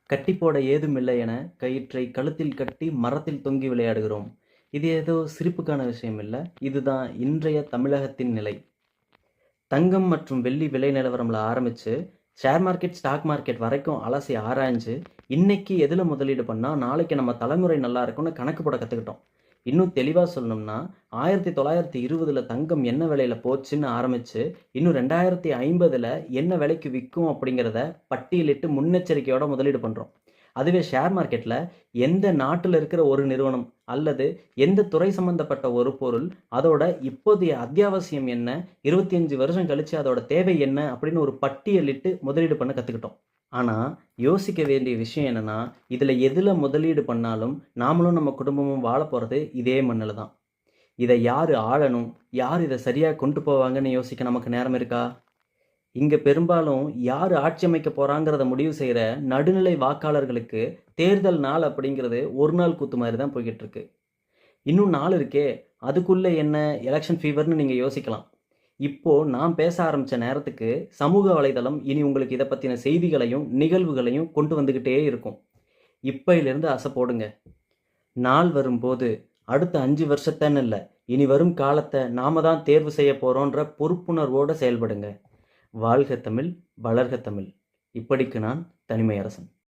கட்டி போட ஏதுமில்லை என கயிற்றை கழுத்தில் கட்டி மரத்தில் தொங்கி விளையாடுகிறோம். இது ஏதோ சிரிப்புக்கான விஷயம் இல்ல. இதுதான் இன்றைய தமிழகத்தின் நிலை. தங்கம் மற்றும் வெள்ளி விலை நிலவரம்ல ஆரம்பிச்சு, ஷேர் மார்க்கெட், ஸ்டாக் மார்க்கெட் வரைக்கும் அலசி ஆராய்ஞ்சு, இன்னைக்கு எதுல முதலீடு பண்ணா நாளைக்கு நம்ம தலைமுறை நல்லா இருக்கும்னு கணக்கு போட கத்துக்கிட்டோம். இன்னும் தெளிவா சொல்லணும்னா, 1920ல தங்கம் என்ன விலையில போச்சுன்னு ஆரம்பிச்சு, இன்னும் 2050ல என்ன விலைக்கு விக்கும் அப்படிங்கிறத பட்டியலிட்டு முன்னெச்சரிக்கையோட முதலீடு பண்றோம். அதுவே ஷேர் மார்க்கெட்ல எந்த நாட்டுல இருக்கிற ஒரு நிறுவனம் அல்லது எந்த துறை சம்பந்தப்பட்ட ஒரு பொருள், அதோட இப்போதைய அத்தியாவசியம் என்ன, 25 வருஷம் கழிச்சு அதோட தேவை என்ன அப்படின்னு ஒரு பட்டியலிட்டு முதலீடு பண்ண கத்துக்கிட்டோம். ஆனா, யோசிக்க வேண்டிய விஷயம் என்னன்னா, இதுல எதுல முதலீடு பண்ணாலும், நாமளும் நம்ம குடும்பமும் வாழப் போறது இதே மண்ணுல தான். இத யாரு ஆளணும்? யார் இத சரியா கொண்டு போவாங்கன்னு யோசிக்க நமக்கு நேரம் இருக்கா? இங்க பெரும்பாலும் யாரு ஆட்சி அமைக்க போறாங்கிறத முடிவு செய்ற நடுநிலை வாக்காளர்களுக்கு தேர்தல் நாள் அப்படிங்கிறது ஒரு நாள் கூத்து மாரி தான் போய்க்கிட்டு இருக்கு. இன்னும் நாள் இருக்கே, அதுக்குள்ள என்ன எலக்ஷன் ஃபீவர்ன்னு நீங்க யோசிக்கலாம். இப்போ நான் பேச ஆரம்பிச்ச நேரத்துக்கு சமூக வலைதளம் இனி உங்களுக்கு இத பத்தின செய்திகளையும், நிகழ்வுகளையும் கொண்டு வந்துகிட்டே இருக்கும். இப்பயிலிருந்து அசை போடுங்க. நாள் வரும்போது அடுத்த 5 வருஷத்தன்னு இல்ல, இனி வரும் காலத்த நாம தான் தேர்வு செய்ய போறோன்ற பொறுப்புணர்வோட செயல்படுங்க. வாழ்க தமிழ், வளர்க தமிழ். இப்படிக்கு நான் தனிமையரசன்.